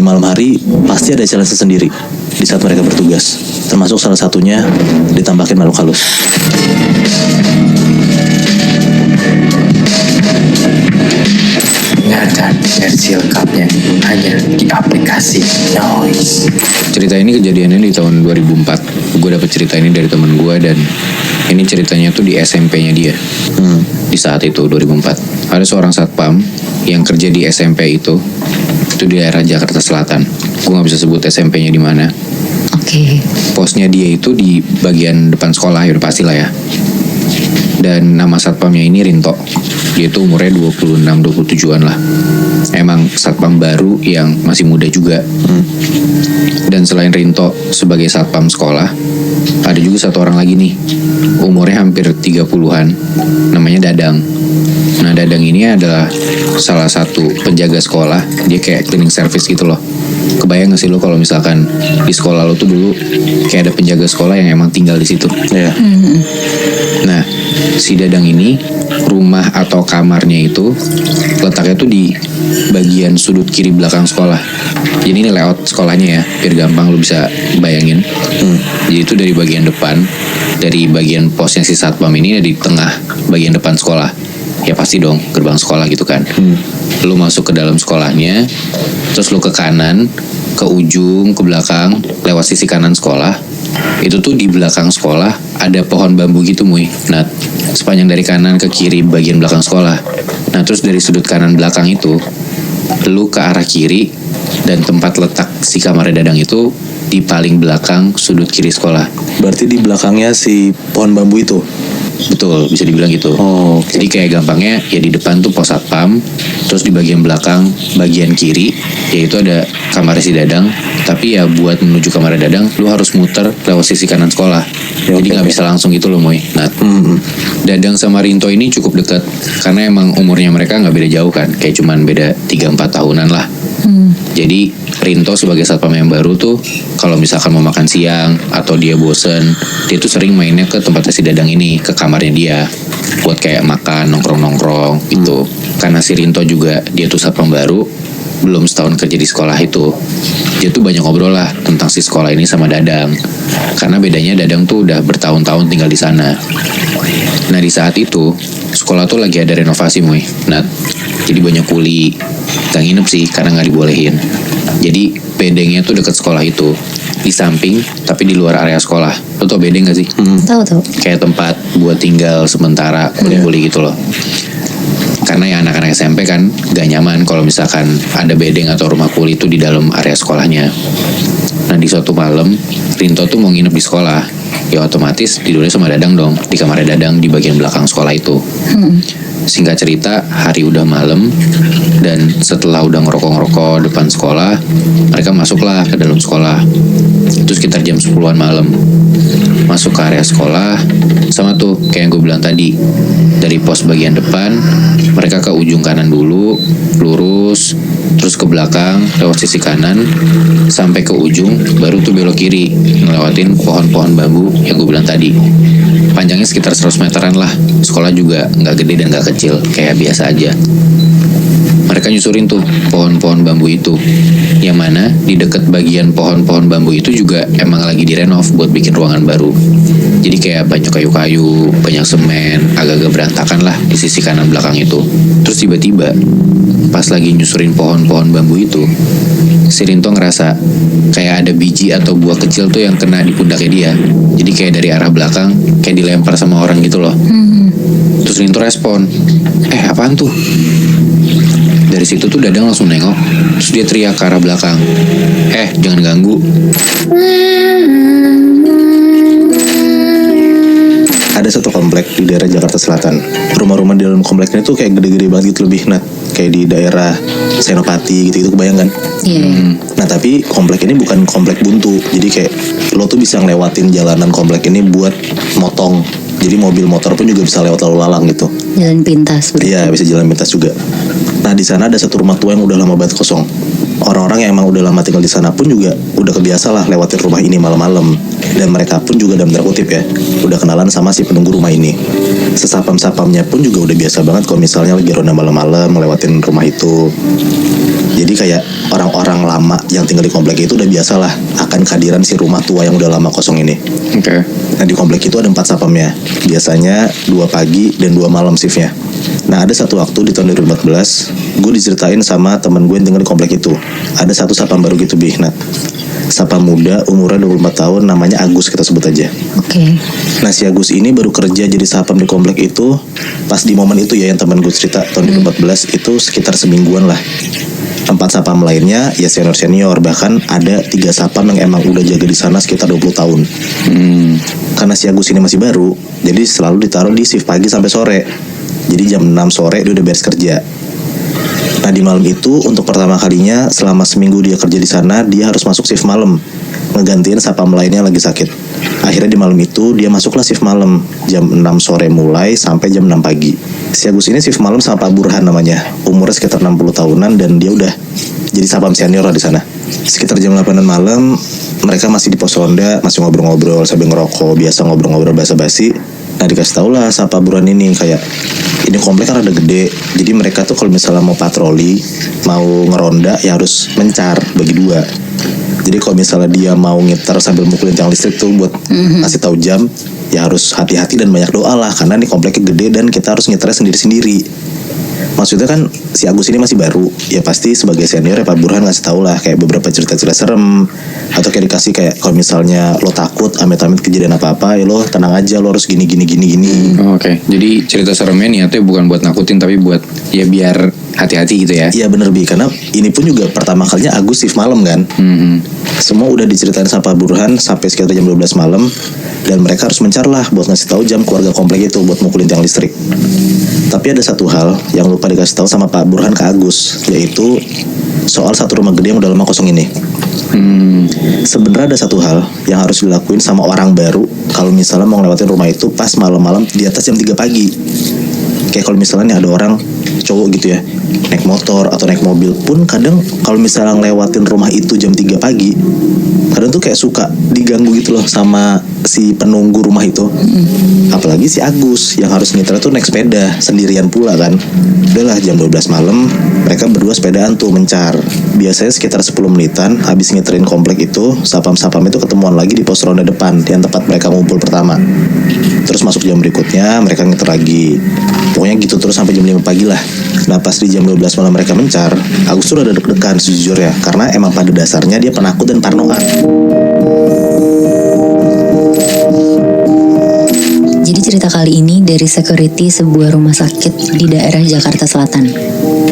malam hari pasti ada challenge sendiri di saat mereka bertugas. Termasuk salah satunya ditambahin makhluk halus. Dengarkan versi lengkapnya hanya di aplikasi Noise. Cerita ini kejadiannya di tahun 2004. Gue dapet cerita ini dari temen gue dan ini ceritanya tuh di SMP-nya dia. Di saat itu 2004 ada seorang satpam yang kerja di SMP itu di daerah Jakarta Selatan. Gue nggak bisa sebut SMP-nya di mana. Oke. Posnya dia itu di bagian depan sekolah, ya udah pastilah ya. Dan nama satpamnya ini Rinto. Dia tuh umurnya 26-27an lah. Emang satpam baru yang masih muda juga. Dan selain Rinto sebagai satpam sekolah, ada juga satu orang lagi nih, umurnya hampir 30-an, namanya Dadang. Nah, Dadang ini adalah salah satu penjaga sekolah. Dia kayak cleaning service gitu loh. Kebayang gak sih lo kalau misalkan di sekolah lo tuh dulu kayak ada penjaga sekolah yang emang tinggal di situ? Iya. Nah, si Dadang ini rumah atau kamarnya itu letaknya tuh di bagian sudut kiri belakang sekolah. Jadi ini layout sekolahnya ya, biar gampang lo bisa bayangin. Jadi itu dari bagian depan, dari bagian posnya si satpam ini di tengah bagian depan sekolah. Ya pasti dong, gerbang sekolah gitu kan. Lu masuk ke dalam sekolahnya, terus lu ke kanan, ke ujung, ke belakang, lewat sisi kanan sekolah. Itu tuh di belakang sekolah ada pohon bambu gitu, Muy. Nah, sepanjang dari kanan ke kiri bagian belakang sekolah. Nah, terus dari sudut kanan belakang itu, lu ke arah kiri, dan tempat letak si kamar Dadang itu di paling belakang sudut kiri sekolah. Berarti di belakangnya si pohon bambu itu. Betul, bisa dibilang gitu. Oh, okay. Jadi kayak gampangnya ya di depan tuh pos satpam, terus di bagian belakang, bagian kiri, yaitu ada kamar si Dadang. Tapi ya buat menuju kamar Dadang, lu harus muter lewat sisi kanan sekolah. Ya, jadi nggak bisa langsung gitu loh, Moy. Nah, Dadang sama Rinto ini cukup dekat karena emang umurnya mereka nggak beda jauh kan, kayak cuman beda 3-4 tahunan lah. Jadi Rinto sebagai satpam yang baru tuh kalau misalkan mau makan siang atau dia bosen, dia tuh sering mainnya ke tempatnya si Dadang ini, ke kamarnya dia buat kayak makan, nongkrong-nongkrong gitu. Karena si Rinto juga dia tuh satpam baru, belum setahun kerja di sekolah itu. Dia tuh banyak ngobrol lah tentang si sekolah ini sama Dadang. Karena bedanya Dadang tuh udah bertahun-tahun tinggal di sana. Nah, di saat itu sekolah tuh lagi ada renovasi, Muy. Nah, jadi banyak kuli. Gak nginep sih karena gak dibolehin. Jadi bedengnya tuh deket sekolah itu, di samping tapi di luar area sekolah. Lo tau bedeng gak sih? Tahu. Kayak tempat buat tinggal sementara, kuli-kuli gitu loh. Karena ya anak-anak SMP kan gak nyaman kalau misalkan ada bedeng atau rumah kuli itu di dalam area sekolahnya. Nah, di suatu malam Rinto tuh mau nginep di sekolah. Ya otomatis tidurnya sama Dadang dong, di kamar Dadang di bagian belakang sekolah itu. Singkat cerita, hari udah malam dan setelah udah ngerokok-ngerokok depan sekolah, mereka masuklah ke dalam sekolah. Itu sekitar jam 10-an malam. Masuk ke area sekolah, sama tuh kayak yang gue bilang tadi. Dari pos bagian depan, mereka ke ujung kanan dulu, lurus, terus ke belakang, lewat sisi kanan, sampai ke ujung, baru tuh belok kiri, ngelewatin pohon-pohon bambu yang gue bilang tadi. Panjangnya sekitar 100 meteran lah. Sekolah juga gak gede dan gak kecil, kayak biasa aja. Mereka nyusurin tuh pohon-pohon bambu itu, yang mana di deket bagian pohon-pohon bambu itu juga emang lagi direnov buat bikin ruangan baru. Jadi kayak banyak kayu-kayu, banyak semen, agak-agak berantakan lah di sisi kanan belakang itu. Terus tiba-tiba pas lagi nyusurin pohon-pohon bambu itu, si Rinto ngerasa kayak ada biji atau buah kecil tuh yang kena di pundaknya dia. Jadi kayak dari arah belakang kayak dilempar sama orang gitu loh. Terus Rinto respon, apaan tuh? Dari situ tuh Dadang langsung nengok, terus dia teriak ke arah belakang, jangan ganggu. Ada satu komplek di daerah Jakarta Selatan. Rumah-rumah di dalam kompleknya tuh kayak gede-gede banget gitu, lebih kayak di daerah Senopati gitu, kebayang kan? Nah, tapi komplek ini bukan komplek buntu. Jadi kayak lo tuh bisa ngelewatin jalanan komplek ini buat motong. Jadi mobil motor pun juga bisa lewat lalu lalang gitu. Jalan pintas. Iya, bisa jalan pintas juga. Nah, di sana ada satu rumah tua yang udah lama banget kosong. Orang-orang yang emang udah lama tinggal di sana pun juga udah kebiasa lah lewatin rumah ini malam-malam. Dan mereka pun juga dalam tanda kutip ya, udah kenalan sama si penunggu rumah ini. Sesapam-sapamnya pun juga udah biasa banget kalau misalnya lagi ronda malam-malam ngelewatin rumah itu. Jadi kayak orang-orang lama yang tinggal di komplek itu udah biasa lah akan kehadiran si rumah tua yang udah lama kosong ini. Oke. Nah di komplek itu ada 4 satpamnya. Biasanya 2 pagi dan 2 malam shiftnya. Nah ada satu waktu di tahun 2014 gue diceritain sama temen gue yang tinggal di komplek itu. Ada satu satpam baru gitu Nat. Satpam muda umurnya 24 tahun namanya Agus kita sebut aja. Oke. Nah si Agus ini baru kerja jadi satpam di komplek itu pas di momen itu ya yang teman gue cerita tahun 2014 itu sekitar semingguan lah. 4 satpam lainnya ya senior-senior, bahkan ada 3 satpam yang emang udah jaga di sana sekitar 20 tahun. Karena si Agus ini masih baru, jadi selalu ditaruh di shift pagi sampai sore. Jadi jam 6 sore dia udah beres kerja. Nah di malam itu untuk pertama kalinya selama seminggu dia kerja di sana, dia harus masuk shift malam, ngegantiin satpam lainnya lagi sakit. Akhirnya di malam itu dia masuklah shift malam, jam 6 sore mulai sampai jam 6 pagi. Si Agus ini shift malam sama Pak Burhan namanya, umurnya sekitar 60 tahunan dan dia udah jadi satpam senior lah di sana. Sekitar jam 8 malam mereka masih di pos ronda, masih ngobrol-ngobrol sambil ngerokok, biasa ngobrol-ngobrol basa-basi. Nah dikasih tau lah sama Pak Burhan ini kayak ini komplek kan rada gede, jadi mereka tuh kalau misalnya mau patroli, mau ngeronda ya harus mencar bagi 2. Jadi kalau misalnya dia mau ngiter sambil mukulin tiang listrik tuh buat ngasih tahu jam, ya harus hati-hati dan banyak doa lah karena ini kompleknya gede dan kita harus ngiternya sendiri-sendiri. Maksudnya kan si Agus ini masih baru, ya pasti sebagai senior ya Pak Burhan ngasih tahu lah kayak beberapa cerita-cerita serem atau kayak dikasih kayak kalau misalnya lo takut amit-amit kejadian apa-apa ya lo tenang aja, lo harus gini. Oke. Jadi cerita seremnya niatnya bukan buat nakutin tapi buat ya biar hati-hati gitu ya. Iya bener Bi, karena ini pun juga pertama kalinya Agus shift malam kan. Semua udah diceritain sama Pak Burhan sampai sekitar jam 12 malam dan mereka harus mencar lah buat ngasih tahu jam keluarga komplek itu buat mukulin tiang listrik. Tapi ada satu hal yang lupa dikasih tahu sama Pak Burhan ke Agus, yaitu soal satu rumah gede yang udah lama kosong ini. Sebenarnya ada satu hal yang harus dilakuin sama orang baru kalau misalnya mau ngelewatin rumah itu pas malam-malam di atas jam 3 pagi. Kayak kalau misalnya nih ada orang cowok gitu ya naik motor atau naik mobil pun kadang kalau misalnya ngelewatin rumah itu jam 3 pagi kadang tuh kayak suka diganggu gitu loh sama si penunggu rumah itu. Apalagi si Agus yang harus nyetir tuh naik sepeda sendirian pula kan. Udahlah jam 12 malam mereka berdua sepedaan tuh mencar. Biasanya sekitar 10 menitan habis nyeterin komplek itu, sapam-sapam itu ketemuan lagi di pos ronda depan yang tempat mereka ngumpul pertama. Terus masuk jam berikutnya mereka nyeter lagi. Pokoknya gitu terus sampai jam 5 pagi lah. Nah pas di jam 12 malam mereka mencar, Agus tuh udah deg-degan sejujurnya karena emang pada dasarnya dia penakut dan parnoan. Jadi cerita kali ini dari security sebuah rumah sakit di daerah Jakarta Selatan.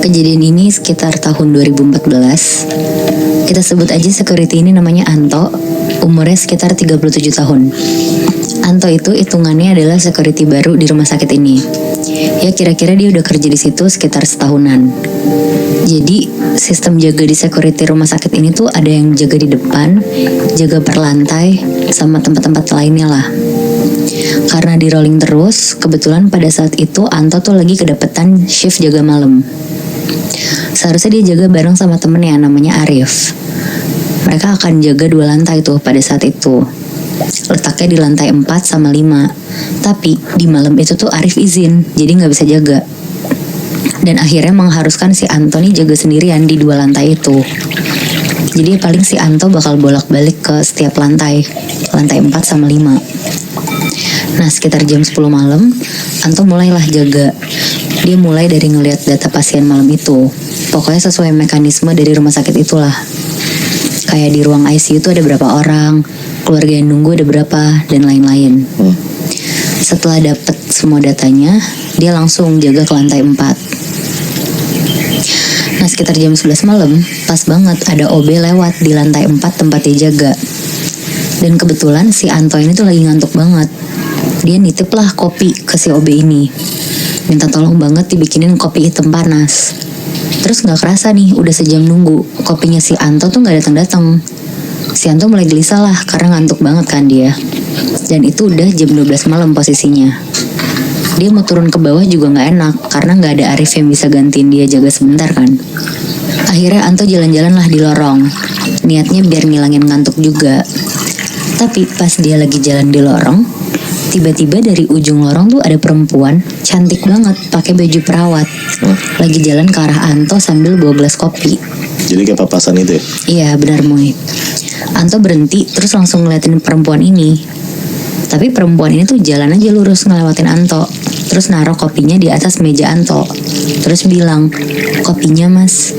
Kejadian ini sekitar tahun 2014. Kita sebut aja security ini namanya Anto, umurnya sekitar 37 tahun. Anto itu hitungannya adalah security baru di rumah sakit ini. Ya kira-kira dia udah kerja di situ sekitar setahunan. Jadi sistem jaga di security rumah sakit ini tuh ada yang jaga di depan, jaga per lantai, sama tempat-tempat lainnya lah. Karena di rolling terus, kebetulan pada saat itu Anto tuh lagi kedapetan shift jaga malam. Seharusnya dia jaga bareng sama temennya namanya Arif. Mereka akan jaga 2 lantai tuh pada saat itu. Letaknya di lantai 4 sama 5. Tapi di malam itu tuh Arif izin, jadi gak bisa jaga. Dan akhirnya mengharuskan si Anto nih jaga sendirian di 2 lantai itu. Jadi paling si Anto bakal bolak-balik ke setiap lantai 4 sama 5. Nah sekitar jam 10 malam Anto mulailah jaga. Dia mulai dari ngelihat data pasien malam itu. Pokoknya sesuai mekanisme dari rumah sakit itulah. Kayak di ruang ICU tuh ada berapa orang, keluarga yang nunggu ada berapa, dan lain-lain. Setelah dapet semua datanya, dia langsung jaga ke lantai 4. Nah sekitar jam 11 malam, pas banget ada OB lewat di lantai 4 tempat dia jaga. Dan kebetulan si Anto ini tuh lagi ngantuk banget. Dia nitip lah kopi ke si OB ini. Minta tolong banget dibikinin kopi hitam panas. Terus gak kerasa nih, udah sejam nunggu, kopinya si Anto tuh gak datang-datang. Si Anto mulai gelisah lah karena ngantuk banget kan dia. Dan itu udah jam 12 malam posisinya. Dia mau turun ke bawah juga gak enak karena gak ada Arif yang bisa gantiin dia jaga sebentar kan. Akhirnya Anto jalan-jalan lah di lorong. Niatnya biar ngilangin ngantuk juga. Tapi pas dia lagi jalan di lorong, tiba-tiba dari ujung lorong tuh ada perempuan cantik banget pakai baju perawat. Lagi jalan ke arah Anto sambil bawa gelas kopi. Jadi kayak papasan itu ya. Iya benar Moy. Anto berhenti terus langsung ngeliatin perempuan ini. Tapi perempuan ini tuh jalan aja lurus ngelewatin Anto. Terus naruh kopinya di atas meja Anto. Terus bilang, kopinya mas.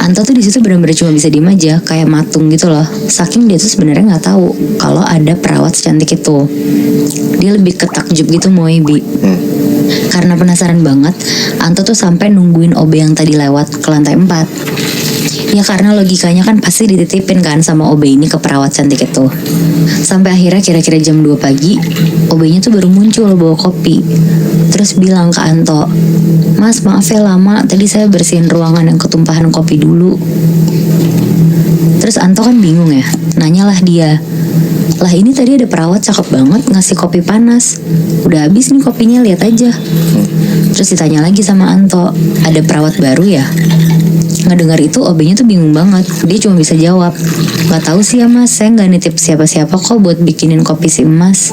Anto tuh di situ benar-benar cuma bisa diem aja, kayak matung gitu loh. Saking dia tuh sebenarnya nggak tahu kalau ada perawat secantik itu. Dia lebih ketakjub gitu Moy Bi. Karena penasaran banget, Anto tuh sampai nungguin OB yang tadi lewat ke lantai 4. Ya karena logikanya kan pasti dititipin kan sama OB ini ke perawat cantik itu. Sampai akhirnya kira-kira jam 2 pagi, OB-nya tuh baru muncul bawa kopi. Terus bilang ke Anto, mas maaf ya lama, tadi saya bersihin ruangan yang ketumpahan kopi dulu. Terus Anto kan bingung ya, nanyalah dia, lah ini tadi ada perawat cakep banget ngasih kopi panas, udah habis nih kopinya, lihat aja. Terus ditanya lagi sama Anto, ada perawat baru ya? Ngedengar itu OB-nya tuh bingung banget. Dia cuma bisa jawab, gak tahu sih ya mas, saya gak nitip siapa-siapa kok buat bikinin kopi si emas.